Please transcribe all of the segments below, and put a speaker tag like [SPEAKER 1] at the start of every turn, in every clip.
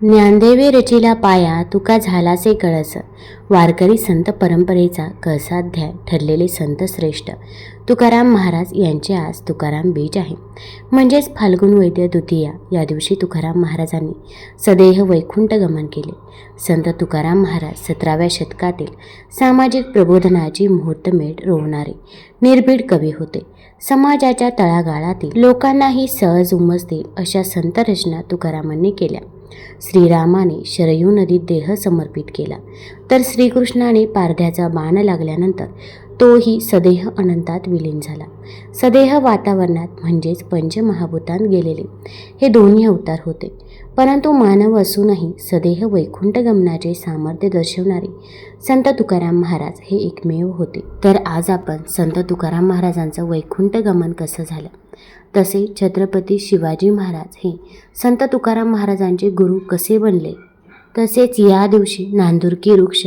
[SPEAKER 1] ज्ञानदेवी रचिला पाया तुका झालासे कळस. वारकरी संत परंपरेचा कळसाध्याय ठरलेले संत श्रेष्ठ तुकाराम महाराज यांचे आज तुकाराम बीज आहे. म्हणजेच फाल्गुन वैद्य द्वितीया या दिवशी तुकाराम महाराजांनी सदेह वैकुंठ गमन केले. संत तुकाराम महाराज 17व्या शतकातील सामाजिक प्रबोधनाची मुहूर्तमेढ रोवणारे निर्भीड कवी होते. समाजाच्या तळागाळातील लोकांनाही सहज उमजतील अशा संत रचना तुकारामांनी केल्या. श्रीरामाने शरयू नदीत देह समर्पित केला, तर श्रीकृष्णाने पारध्याचा बाण लागल्यानंतर तोही सदेह अनंतात विलीन झाला. सदेह वातावरणात म्हणजेच पंचमहाभूतांत गेलेले हे दोन्ही अवतार होते. परंतु मानव असूनही सदेह वैकुंठ गमनाचे सामर्थ्य दर्शवणारे संत तुकाराम महाराज हे एकमेव होते. तर आज आपण संत तुकाराम महाराजांचं वैकुंठ गमन कसं झालं, तसे छत्रपती शिवाजी महाराज हे संत तुकाराम महाराजांचे गुरु कसे बनले, तसेच या दिवशी नांदुरकी वृक्ष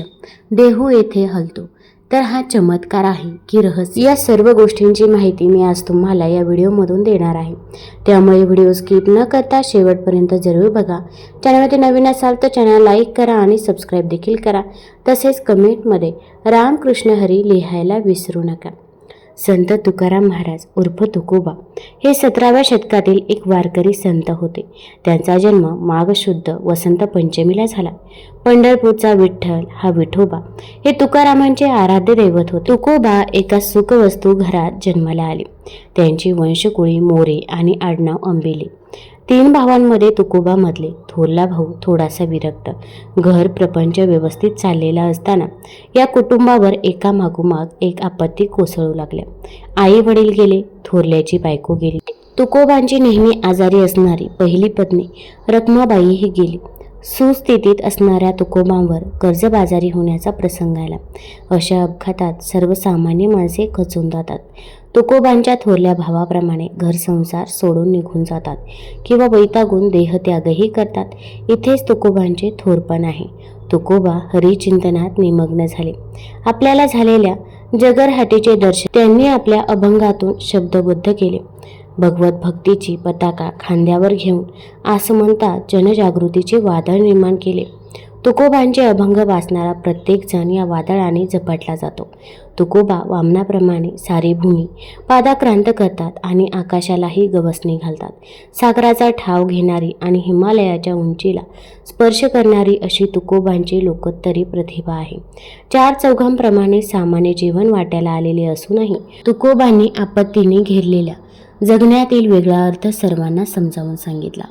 [SPEAKER 1] देहू येथे हलतो, तर हा चमत्कार आहे की रहस्य, या सर्व गोष्टींची माहिती मी आज तुम्हाला या व्हिडिओमधून देणार आहे. त्यामुळे व्हिडिओ स्किप न करता शेवटपर्यंत जरूर बघा. चॅनलमध्ये नवीन असाल तर चॅनल लाईक करा आणि सबस्क्राईब देखील करा. तसेच कमेंटमध्ये रामकृष्ण हरी लिहायला विसरू नका. संत तुकाराम महाराज उर्फ तुकोबा हे 17व्या शतकातील एक वारकरी संत होते. त्यांचा जन्म माघ शुद्ध वसंत पंचमीला झाला. पंढरपूरचा विठ्ठल हा विठोबा हे तुकारामांचे आराध्य दैवत होते. तुकोबा एका सुखवस्तू घरात जन्माला आले. त्यांची वंशकुळी मोरे आणि आडनाव अंबिले. 3 भावांमध्ये तुकोबा मधले थोरला भाऊ थोडासा विरक्त. घर प्रपंच व्यवस्थित चाललेला असताना या कुटुंबावर एकामागोमाग एक आपत्ती कोसळू लागल्या. आई वडील गेले, थोरल्याची बायको गेली. तुकोबांची नेहमी आजारी असणारी पहिली पत्नी रखमाबाईही गेली. सुस्थितीत असणाऱ्या तुकोबांवर कर्जबाजारी होण्याचा प्रसंग आला. अशा अपघातात सर्वसामान्य माणसे खचून जातात. तुकोबांच्या थोरल्या भावाप्रमाणे घर संसार सोडून निघून जातात किंवा वैतागून देहत्यागही करतात. इथेच तुकोबांचे थोरपण आहे. तुकोबा हरिचिंतनात निमग्न झाले. आपल्याला झालेल्या जगरहाटीचे दर्शन त्यांनी आपल्या अभंगातून शब्दबद्ध केले. भगवत भक्तीची पताका खांद्यावर घेऊन आसमंतात जनजागृतीचे वादळ निर्माण केले. तुकोबांचे अभंग वाचणारा प्रत्येक जण या वादळाने झपाटला जातो. तुकोबा वामनाप्रमाणे सारी भूमी पादाक्रांत करतात आणि आकाशालाही गवसणी घालतात. सागराचा ठाव घेणारी आणि हिमालयाच्या उंचीला स्पर्श करणारी अशी तुकोबांची लोकोत्तरी प्रतिभा आहे. 4 चौघांप्रमाणे सामान्य जीवन वाट्याला आलेले असूनही तुकोबांनी आपत्तीने घेरलेल्या जगण्यातील वेगळा अर्थ सर्वांना समजावून सांगितला.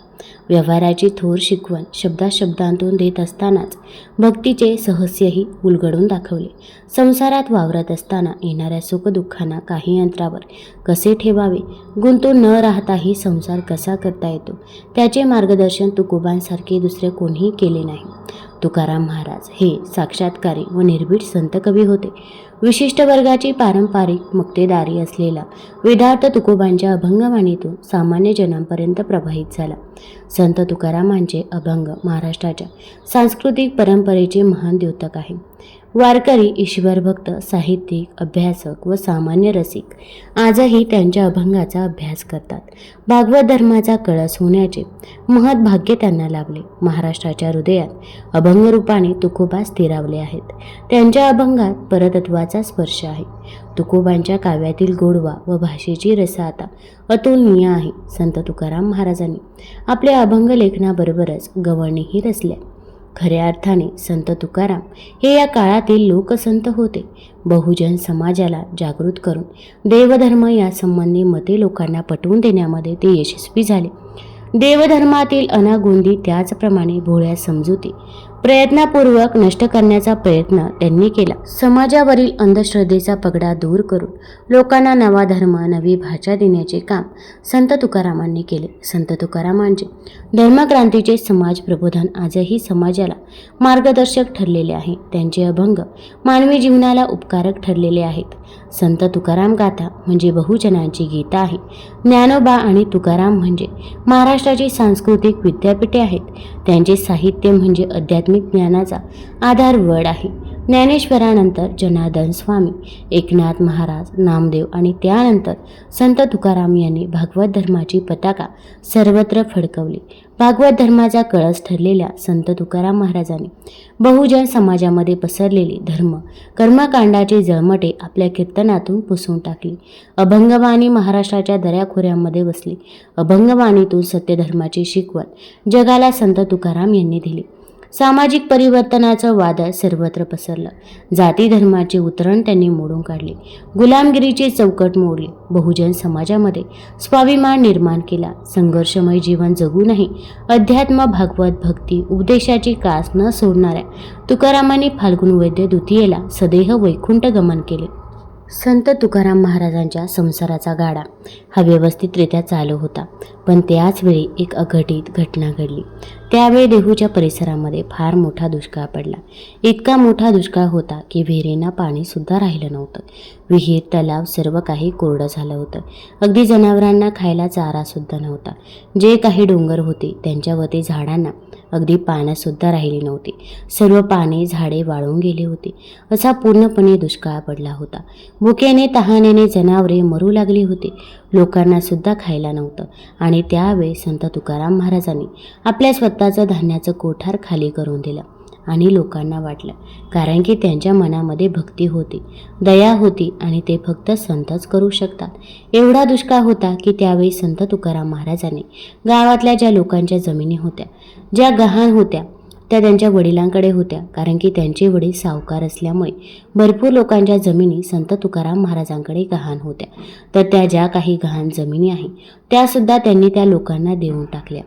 [SPEAKER 1] व्यवहाराची थोर शिकवण शब्दाशब्दांतून देत असतानाच भक्तीचे सहस्यही उलगडून दाखवले. संसारात वावरत असताना येणाऱ्या सुखदुःखांना काही अंतरावर कसे ठेवावे, गुंतून न राहताही संसार कसा करता येतो, त्याचे मार्गदर्शन तुकोबांसारखे दुसरे कोणीही केले नाही. तुकाराम महाराज हे साक्षात्कारी व निर्भीड संत कवी होते. विशिष्ट वर्गाची पारंपरिक मक्तेदारी असलेला वेदार्थ तुकोबांच्या अभंगवाणीतून सामान्य जनांपर्यंत प्रवाहित झाला. संत तुकारामांचे अभंग महाराष्ट्राच्या सांस्कृतिक परंपरेचे महान द्योतक आहे. वारकरी, ईश्वरभक्त, साहित्यिक, अभ्यासक व सामान्य रसिक आजही त्यांच्या अभंगाचा अभ्यास करतात. भागवत धर्माचा कळस होण्याचे महत् भाग्य त्यांना लाभले. महाराष्ट्राच्या हृदयात अभंगरूपाने तुकोबा स्थिरावले आहेत. त्यांच्या अभंगात परतत्वाचा स्पर्श आहे. तुकोबांच्या काव्यातील गोडवा व भाषेची रसाळता अतुलनीय आहे. संत तुकाराम महाराजांनी आपल्या अभंग लेखनाबरोबरच गवळणीही रचल्या. खऱ्या अर्थाने संत तुकाराम हे या काळातील लोकसंत होते. बहुजन समाजाला जागृत करून देवधर्म या संबंधी मते लोकांना पटवून देण्यामध्ये ते यशस्वी झाले. देवधर्मातील अनागोंदी त्याचप्रमाणे भोळ्या समजुती प्रयत्नपूर्वक नष्ट करण्याचा प्रयत्न त्यांनी केला. समाजावरील अंधश्रद्धेचा पगडा दूर करून लोकांना नवा धर्म, नवी भाषा देण्याचे काम संत तुकारामांनी केले. संत तुकारामांचे धर्मक्रांतीचे समाज प्रबोधन आजही समाजाला मार्गदर्शक ठरलेले आहे. त्यांचे अभंग मानवी जीवनाला उपकारक ठरलेले आहेत. संत तुकाराम गाथा म्हणजे बहुजनांची गीता आहे. ज्ञानोबा आणि तुकाराम म्हणजे महाराष्ट्राची सांस्कृतिक विद्यापीठे आहेत. त्यांचे साहित्य म्हणजे आध्यात्मिक ज्ञानाचा आधारवड आहे. ज्ञानेश्वरानंतर जनार्दन स्वामी, एकनाथ महाराज, नामदेव आणि त्यानंतर संत तुकाराम यांनी भागवत धर्माची पताका सर्वत्र फडकवली. भागवत धर्माचा कळस ठरलेल्या संत तुकाराम महाराजांनी बहुजन समाजामध्ये पसरलेली धर्म कर्मकांडाची जळमटे आपल्या कीर्तनातून पुसून टाकली. अभंगवाणी महाराष्ट्राच्या दऱ्याखोऱ्यांमध्ये बसली. अभंगवाणीतून सत्यधर्माची शिकवण जगाला संत तुकाराम यांनी दिली. सामाजिक परिवर्तनाचं वादळ सर्वत्र पसरलं. जाती धर्माची उतरण त्यांनी मोडून काढली. गुलामगिरीची चौकट मोडली. बहुजन समाजामध्ये स्वाभिमान निर्माण केला. संघर्षमय जीवन जगूनही अध्यात्म, भागवत, भक्ती, उपदेशाची कास न सोडणाऱ्या तुकारामांनी फाल्गुन वैद्य द्वितीयेला सदेह वैकुंठ गमन केले. संत तुकाराम महाराजांच्या संसाराचा गाडा हा व्यवस्थितरित्या चालू होता, पण त्याच वेळी एक अघटित घटना घडली. त्यावेळी देहूच्या परिसरामध्ये फार मोठा दुष्काळ पडला. इतका मोठा दुष्काळ होता की विहिरींना पाणीसुद्धा राहिलं नव्हतं. विहीर, तलाव सर्व काही कोरडं झालं होतं. अगदी जनावरांना खायला चारासुद्धा नव्हता. जे काही डोंगर होते त्यांच्यावरती झाडांना अगदी पानंसुद्धा राहिली नव्हती. सर्व पाने, झाडे वाळून गेली होती. असा पूर्णपणे दुष्काळ पडला होता. भुकेने, तहानेने जनावरे मरू लागली होती. लोकांना सुद्धा खायला नव्हतं. आणि त्यावेळी संत तुकाराम महाराजांनी आपल्या स्वतःचं धान्याचं कोठार खाली करून दिलं. आणि लोकांना वाटलं, कारण की त्यांच्या मनामध्ये भक्ती होती, दया होती आणि ते फक्त संतच करू शकतात. एवढा दुष्काळ होता की त्यावेळी संत तुकाराम महाराजांनी गावातल्या ज्या लोकांच्या जमिनी होत्या, ज्या गहाण होत्या, त्या त्यांच्या वडिलांकडे होत्या. कारण की त्यांचे वडील सावकार असल्यामुळे भरपूर लोकांच्या जमिनी संत तुकाराम महाराजांकडे गहाण होत्या. तर त्या ज्या काही गहाण जमिनी आहे त्यासुद्धा त्यांनी त्या लोकांना देऊन टाकल्या.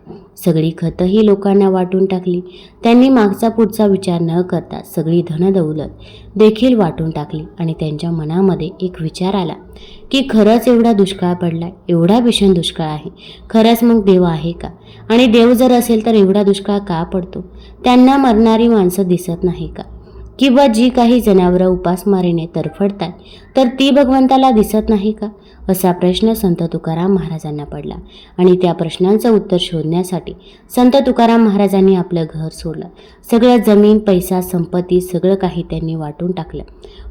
[SPEAKER 1] सगळी खतंही लोकांना वाटून टाकली. त्यांनी मागचा पुढचा विचार न करता सगळी धनदौलत देखील वाटून टाकली. आणि त्यांच्या मनामध्ये एक विचार आला की खरंच एवढा दुष्काळ पडलाय, एवढा भीषण दुष्काळ आहे, खरंच मग देव आहे का? आणि देव जर असेल तर एवढा दुष्काळ का पडतो? त्यांना मरणारी माणसं दिसत नाही का? किंवा जी काही जनावरं उपासमारीने तरफडतात तर ती भगवंताला दिसत नाही का? असा प्रश्न संत तुकाराम महाराजांना पडला. आणि त्या प्रश्नांचं उत्तर शोधण्यासाठी संत तुकाराम महाराजांनी आपलं घर सोडलं. सगळं जमीन, पैसा, संपत्ती सगळं काही त्यांनी वाटून टाकलं.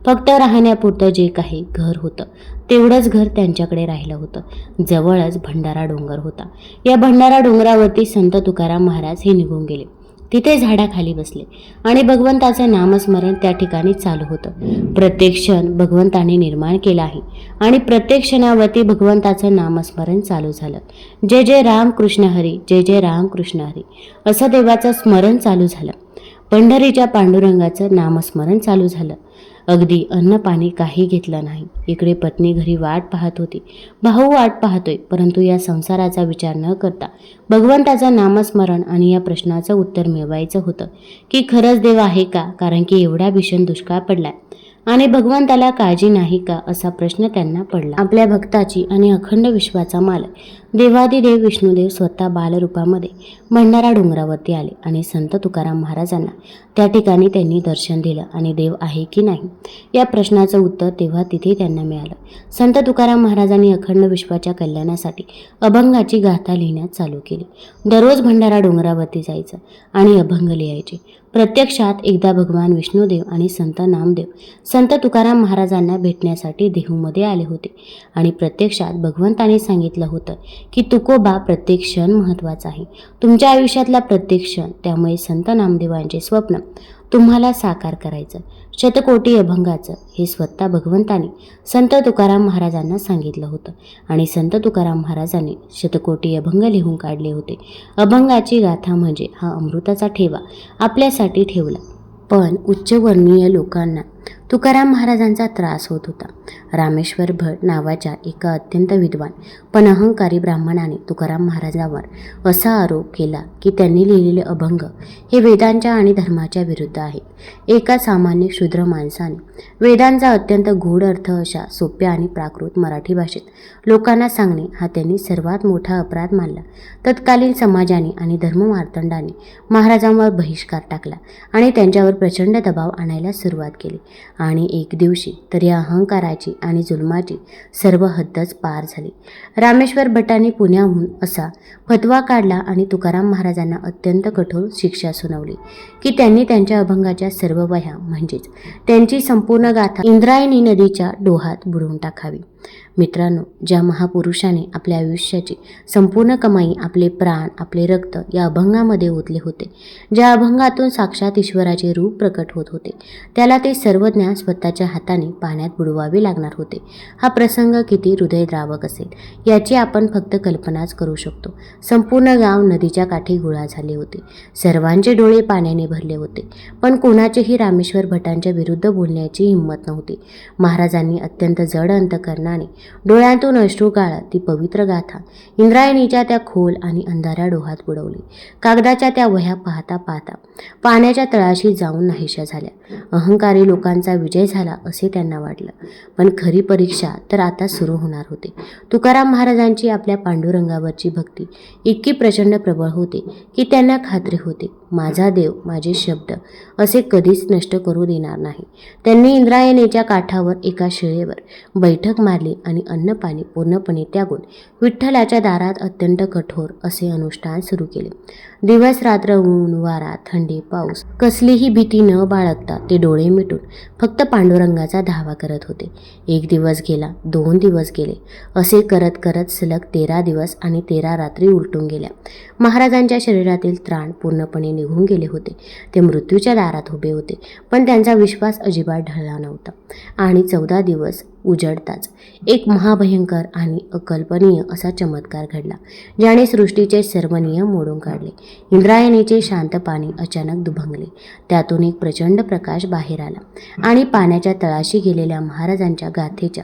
[SPEAKER 1] फक्त राहण्यापुरतं जे काही घर होतं तेवढंच घर त्यांच्याकडे राहिलं होतं. जवळच भंडारा डोंगर होता. या भंडारा डोंगरावरती संत तुकाराम महाराज हे निघून गेले. तिथे झाडाखाली बसले आणि भगवंताचं नामस्मरण त्या ठिकाणी चालू होतं. प्रत्येक क्षण भगवंताने निर्माण केला आहे आणि प्रत्येक क्षणावरती भगवंताचं नामस्मरण चालू झालं. जय जय राम कृष्ण हरी, जय जय राम कृष्ण हरी असं देवाचं स्मरण चालू झालं. पंढरीच्या पांडुरंगाचं नामस्मरण चालू झालं. अगदी अन्न पाणी काही घेतलं नाही. इकडे पत्नी घरी वाट पाहत होती, भाऊ वाट पाहतोय, परंतु या संसाराचा विचार न करता भगवंताचं नामस्मरण आणि या प्रश्नाचं उत्तर मिळवायचं होतं की खरंच देव आहे का? कारण की एवढा भीषण दुष्काळ पडलाय आणि भगवंताला काळजी नाही का? असा प्रश्न त्यांना पडला. आपल्या भक्ताची आणि अखंड विश्वाचा मालक देवादिदेव विष्णुदेव स्वतः बालरूपामध्ये भंडारा डोंगरावरती आले आणि संत तुकाराम महाराजांना त्या ठिकाणी त्यांनी दर्शन दिलं. आणि देव आहे की नाही या प्रश्नाचं उत्तर तेव्हा तिथे त्यांना मिळालं. संत तुकाराम महाराजांनी अखंड विश्वाच्या कल्याणासाठी अभंगाची गाथा लिहिण्यास चालू केली. दररोज भंडारा डोंगरावरती जायचं आणि अभंग लिहायचे. प्रत्यक्षात एकदा भगवान विष्णुदेव आणि संत नामदेव संत तुकाराम महाराजांना भेटण्यासाठी देहूमध्ये आले होते. आणि प्रत्यक्षात भगवंताने सांगितलं होतं की तुकोबा, प्रत्येक क्षण महत्त्वाचा आहे, तुमच्या आयुष्यातला प्रत्येक क्षण. त्यामुळे संत नामदेवांचे स्वप्न तुम्हाला साकार करायचं. शतकोटी अभंगाचं हे स्वतः भगवंताने संत तुकाराम महाराजांना सांगितलं होतं. आणि संत तुकाराम महाराजांनी शतकोटी अभंग लिहून काढले होते. अभंगाची गाथा म्हणजे हा अमृताचा ठेवा आपल्यासाठी ठेवला. पण उच्चवर्णीय लोकांना तुकाराम महाराजांचा त्रास होत होता. रामेश्वर भट नावाच्या एका अत्यंत विद्वान पण अहंकारी ब्राह्मणाने तुकाराम महाराजांवर असा आरोप केला की त्यांनी लिहिलेले अभंग हे वेदांच्या आणि धर्माच्या विरुद्ध आहेत. एका सामान्य शूद्र माणसाने वेदांचा अत्यंत गूढ अर्थ अशा सोप्या आणि प्राकृत मराठी भाषेत लोकांना सांगणे हा त्यांनी सर्वात मोठा अपराध मानला. तत्कालीन समाजाने आणि धर्ममार्तंडाने महाराजांवर बहिष्कार टाकला आणि त्यांच्यावर प्रचंड दबाव आणायला सुरुवात केली. आणि एक दिवशी तर या अहंकाराची आणि जुलमाची सर्व हद्दच पार झाली. रामेश्वर भटांनी पुण्याहून असा फतवा काढला आणि तुकाराम महाराजांना अत्यंत कठोर शिक्षा सुनावली की त्यांनी त्यांच्या अभंगाच्या सर्व वह्या म्हणजेच त्यांची संपूर्ण गाथा इंद्रायणी नदीच्या डोहात बुडवून टाकावी. मित्रांनो, ज्या महापुरुषाने आपल्या आयुष्याची संपूर्ण कमाई, आपले प्राण, आपले रक्त या अभंगामध्ये ओतले होते, ज्या अभंगातून साक्षात ईश्वराचे रूप प्रकट होत होते, त्याला ते सर्व ज्ञान स्वतःच्या हाताने पाण्यात बुडवावे लागणार होते. हा प्रसंग किती हृदयद्रावक असेल याची आपण फक्त कल्पनाच करू शकतो. संपूर्ण गाव नदीच्या काठी गोळा झाले होते. सर्वांचे डोळे पाण्याने भरले होते, पण कोणाचेही रामेश्वर भटांच्या विरुद्ध बोलण्याची हिंमत नव्हती. महाराजांनी अत्यंत जड अंतकरणाने डोळ्यांतून अश्रू गाळत ती पवित्र गाथा इंद्रायणीच्या त्या खोल आणि अंधाऱ्या डोहात बुडवली. कागदाच्या त्या वह्या पाहता पाहता पाण्याच्या तळाशी जाऊन नाहीशा झाल्या. अहंकारी लोकांचा विजय झाला असे त्यांना वाटलं, पण खरी परीक्षा तर आता सुरू होणार होती. तुकाराम महाराजांची आपल्या पांडुरंगावरची भक्ती इतकी प्रचंड प्रबळ होती की त्यांना खात्री होती, माझा देव माझे शब्द असे कधीच नष्ट करू देणार नाही. त्यांनी इंद्रायणीच्या काठावर एका शिळेवर बैठक मारली आणि अन्नपाणी पूर्णपणे त्यागून विठ्ठलाच्या दारात अत्यंत कठोर असे अनुष्ठान सुरू केले. दिवस रात्र, ऊन वारा, थंडी पाऊस कसलीही भीती न बाळगता ते डोळे मिटून फक्त पांडुरंगाचा धावा करत होते. 1 दिवस गेला, 2 दिवस गेले, असे करत करत सलग 13 दिवस आणि 13 रात्री उलटून गेल्या. महाराजांच्या शरीरातील त्राण पूर्णपणे निघून गेले होते. ते मृत्यूच्या दारात उभे होते, पण त्यांचा विश्वास अजिबात ढळला नव्हता. आणि 14 दिवस उजडताच एक महाभयंकर आणि अकल्पनीय असा चमत्कार घडला, ज्याने सृष्टीचे सर्व नियम मोडून काढले. इंद्रायणीचे शांत पाणी अचानक दुभंगले. त्यातून एक प्रचंड प्रकाश बाहेर आला आणि पाण्याच्या तळाशी गेलेल्या महाराजांच्या गाथेच्या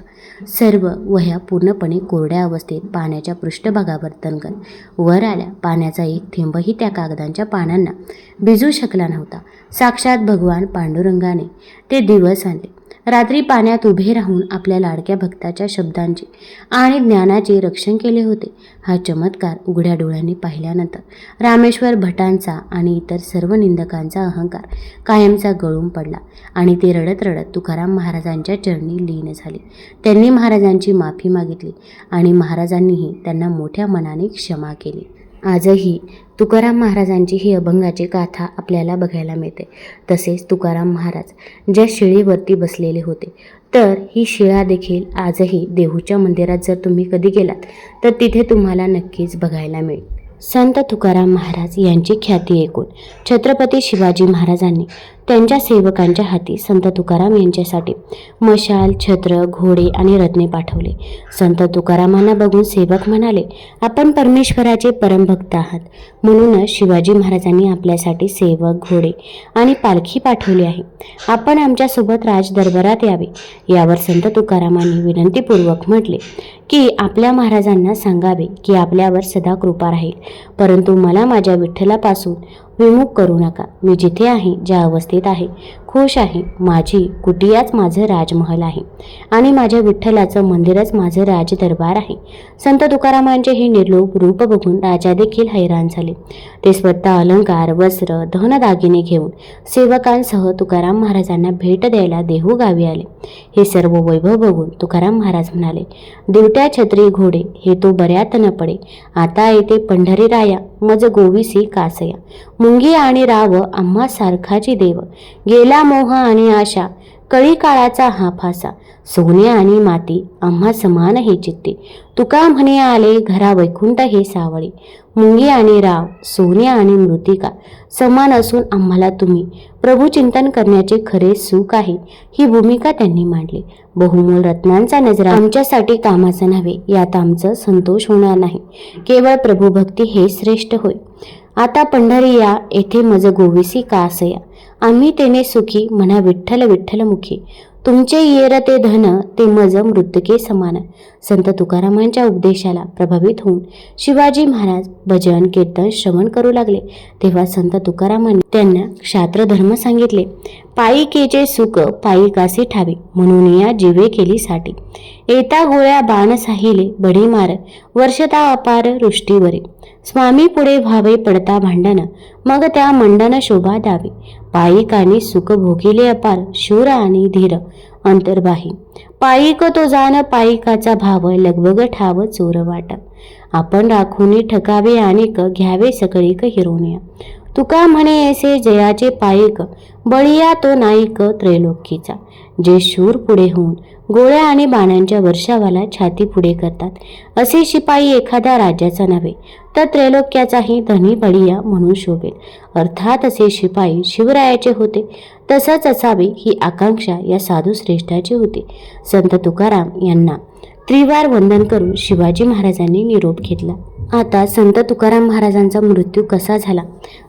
[SPEAKER 1] सर्व वह्या पूर्णपणे कोरड्या अवस्थेत पाण्याच्या पृष्ठभागावर तनकत वर आल्या. पाण्याचा एक थेंबही त्या कागदांच्या पानांना भिजू शकला नव्हता. साक्षात भगवान पांडुरंगाने ते दिवस आणले. रात्री पाण्यात उभे राहून आपल्या लाडक्या भक्ताच्या शब्दांचे आणि ज्ञानाचे रक्षण केले होते. हा चमत्कार उघड्या डोळ्यांनी पाहिल्यानंतर रामेश्वर भटांचा आणि इतर सर्व निंदकांचा अहंकार कायमचा गळून पडला आणि ते रडत रडत तुकाराम महाराजांच्या चरणी लीन झाले. त्यांनी महाराजांची माफी मागितली आणि महाराजांनीही त्यांना मोठ्या मनाने क्षमा केली. आजही तुकाराम महाराजांची ही अभंगाची गाथा आपल्याला बघायला मिळते. तसेच तुकाराम महाराज ज्या शिळेवरती बसलेले होते, तर ही शिळा देखील आजही देहूच्या मंदिरात जर तुम्ही कधी गेलात तर तिथे तुम्हाला नक्कीच बघायला मिळेल. संत तुकाराम महाराज यांची ख्याती ऐकून छत्रपती शिवाजी महाराजांनी त्यांच्या सेवकांच्या हाती संत तुकाराम यांच्यासाठी मशाल, छत्र, घोडे आणि रत्ने पाठवले. संत तुकारामांना बघून सेवक म्हणाले, आपण परमेश्वराचे परमभक्त आहात, म्हणूनच शिवाजी महाराजांनी आपल्यासाठी सेवक, घोडे आणि पालखी पाठवली आहे. आपण आमच्यासोबत राजदरबारात यावे. यावर संत तुकारामांनी विनंतीपूर्वक म्हटले की आपल्या महाराजांना सांगावे की आपल्यावर सदा कृपा राहील, परंतु मला माझ्या विठ्ठलापासून विमुख करू नका. मी जिथे आहे, ज्या अवस्थेत आहे, खुश आहे. माझी कुटियाच माझं राजमहल आहे आणि माझ्या विठ्ठलाचं मंदिरच माझं राजदरबार आहे. संत तुकारामांचे हे निर्लोभ रूप बघून राजा देखील हैराण झाले. ते स्वतः अलंकार, वस्त्र, धनदागिने घेऊन सेवकांसह तुकाराम महाराजांना भेट द्यायला देहू गावी आले. हे सर्व वैभव बघून तुकाराम महाराज म्हणाले, दिवट्या, छत्री, घोडे हे तो बऱ्यात न पडे. आता येते पंढरी राया, मज गोविसी कासया. मुंगी आणि राव आम्हा सारखाची देव. गेला मोह आणि आशा, कळी काळाचा हा फासा. सोने आणि माती आम्हा समान हे चित्ते. तुका म्हणे आले घरा वैकुंठ हे सावळे. मुंगी आणि राव, सोने आणि मृतिका समान असून आम्हाला तुम्ही प्रभू चिंतन करण्याचे खरे सुख आहे, ही भूमिका त्यांनी मांडली. बहुमोल रत्नांचा नजरा आमच्यासाठी कामाचा नव्हे, यात आमचं संतोष होणार नाही. केवळ प्रभुभक्ती हे श्रेष्ठ होय. आता पंढरी या, येथे मज गोविसी कासया. आम्ही तेने सुखी, म्हणा विठ्ठल विठ्ठल मुखी. तुमचे येर ते धन, ते मज मृतके समान. संत तुकारामांच्या उपदेशाला प्रभावित होऊन शिवाजी महाराज भजन कीर्तन श्रवण करू लागले. तेव्हा संत तुकारामांनी त्यांना क्षात्रधर्म सांगितले. पायिकेचे सुख पायिकासी ठावे, म्हणून या जीवे केली साठी. येता गोळ्या बाण साहिले बढी मार, वर्षता अपार वृष्टीवरे. स्वामी पुढे व्हावे पडता भांडण, मग त्या मंडन शोभा द्यावी. पायिकाने सुख भोगिले अपार, शूर आणि धीर अंतर्बाही. पायिक तो जाण पायिकाचा भाव, लगबग ठाव चोर वाट. आपण राखुनी ठकावे अनेक, घ्यावे सकळीक हिरोनिया. तुका म्हणे ऐसे जयाचे पायिक, बळीया तो नाईक त्रैलोक्यचा. जे शूर पुढे होऊन गोळ्या आणि बाणांच्या वर्षावाला छाती पुढे करतात असे शिपाई एखाद्या राज्याचा नव्हे तर त्रैलोक्याचाही धनी बळीया म्हणून शोभेल. अर्थात असे शिपाई शिवरायाचे होते. तसंच असावे ही आकांक्षा या साधू श्रेष्ठाची होती. संत तुकाराम यांना त्रिवार वंदन करून शिवाजी महाराजांनी निरोप घेतला. आता संत तुकाराम महाराजांचा मृत्यू कसा झाला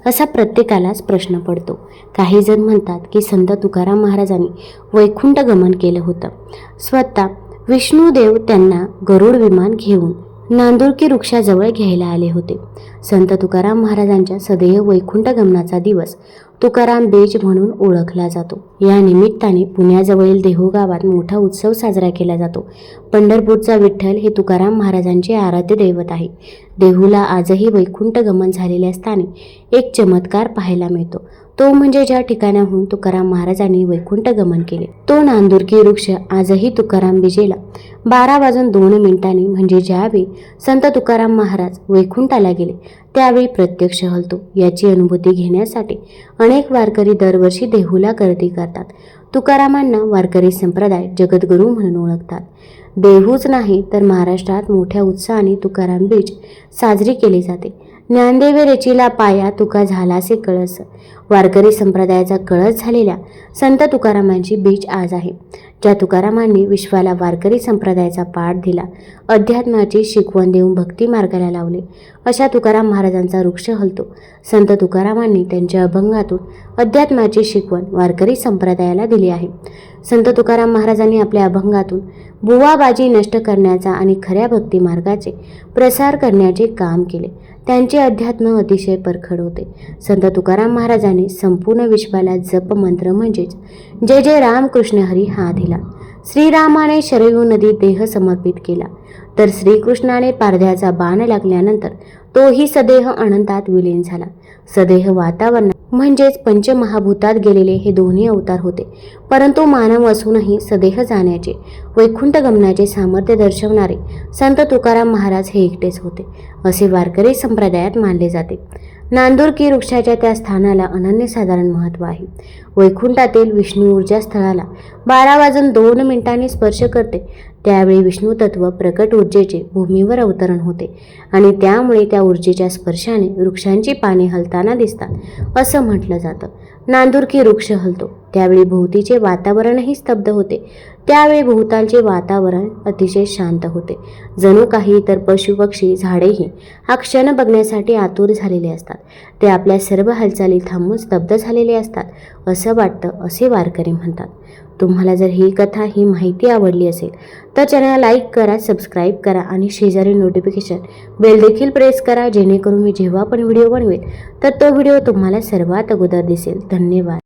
[SPEAKER 1] असा प्रत्येकालाच प्रश्न पडतो. काही जण म्हणतात की संत तुकाराम महाराजांनी वैकुंठ गमन केलं होतं. स्वतः विष्णुदेव त्यांना गरुड विमान घेऊन नांदुरकी वृक्षाजवळ घ्यायला आले होते. संत तुकाराम महाराजांच्या सदैव वैकुंठ गमनाचा दिवस तुकाराम बीज म्हणून ओळखला जातो. या निमित्ताने पुण्याजवळील देहू गावात मोठा उत्सव साजरा केला जातो. पंढरपूरचा विठ्ठल हे तुकाराम महाराजांचे आराध्य दैवत आहे. देहूला आजही वैकुंठ गमन झालेल्या स्थानी एक चमत्कार पाहायला मिळतो. तो म्हणजे ज्या ठिकाणाहून तुकाराम महाराजांनी वैकुंठ गमन केले तो नांदुरकी वृक्ष आजही तुकाराम बीजेला 12:02 म्हणजे ज्यावेळी संत तुकाराम महाराज वैकुंठाला गेले त्यावेळी प्रत्यक्ष हलतो. याची अनुभूती घेण्यासाठी अनेक वारकरी दरवर्षी देहूला गर्दी करतात. तुकारामांना वारकरी संप्रदाय जगद्गुरू म्हणून ओळखतात. देहूच नाही तर महाराष्ट्रात मोठ्या उत्साहाने तुकाराम बीज साजरी केली जाते. ज्ञानदेवे रचिला पाया तुका झालासे कळस. वारकरी संप्रदायाचा कळस झालेल्या संत तुकारामांची बीज आज आहे. ज्या तुकारामांनी विश्वाला वारकरी संप्रदायाचा पाठ दिला, अध्यात्माची शिकवण देऊन भक्ती मार्गाला लावले, अशा तुकाराम महाराजांचा वृक्ष हलतो. संत तुकारामांनी त्यांच्या अभंगातून अध्यात्माची शिकवण वारकरी संप्रदायाला दिली आहे. संत तुकाराम महाराजांनी आपल्या अभंगातून बुवाबाजी नष्ट करण्याचा आणि खऱ्या भक्ती मार्गाचे प्रसार करण्याचे काम केले. त्यांचे अध्यात्म अतिशय परखड होते. संत तुकाराम महाराजांनी संपूर्ण विश्वाला जप मंत्र म्हणजेच जय जय राम कृष्ण हरी हा दिला. श्रीरामाने शरयू नदी देह समर्पित केला तर श्रीकृष्णाने पारध्याचा बाण लागल्यानंतर तोही सदेह अनंतात विलीन झाला. सदेह वातावरणात म्हणजेच पंचमहाभूतात गेलेले हे दोन्ही अवतार होते. परंतु मानव असूनही सदेह जाण्याचे वैकुंठ गमनाचे सामर्थ्य दर्शवणारे संत तुकाराम महाराज हे एकटेच होते असे वारकरी संप्रदायात मानले जाते. नांदुरकी वृक्षाच्या त्या स्थानाला अनन्यसाधारण महत्त्व आहे. वैकुंठातील विष्णू ऊर्जा स्थळाला 12:02 स्पर्श करते त्यावेळी विष्णू तत्व प्रकट ऊर्जेचे भूमीवर अवतरण होते आणि त्यामुळे त्या ऊर्जेच्या स्पर्शाने वृक्षांची पाने हलताना दिसतात असं म्हटलं जातं. नांदुरकी वृक्ष हलतो त्यावेळी भोवतीचे वातावरणही स्तब्ध होते. त्यावेळी भोवतालचे वातावरण अतिशय शांत होते. जणू काही इतर पशुपक्षी झाडेही हा क्षण बघण्यासाठी आतुर झालेले असतात. ते आपल्या सर्व हालचाली थांबून स्तब्ध झालेले असतात असं वाटतं असे वारकरी म्हणतात. तुम्हाला जर ही कथा ही माहिती आवडली असेल तर चॅनलला लाईक करा, सबस्क्राईब करा आणि शेजारी नोटिफिकेशन बेल देखील प्रेस करा जेणेकरून मी जेव्हा पण व्हिडिओ बनवेल तर तो व्हिडिओ तुम्हाला सर्वात अगोदर दिसेल. धन्यवाद.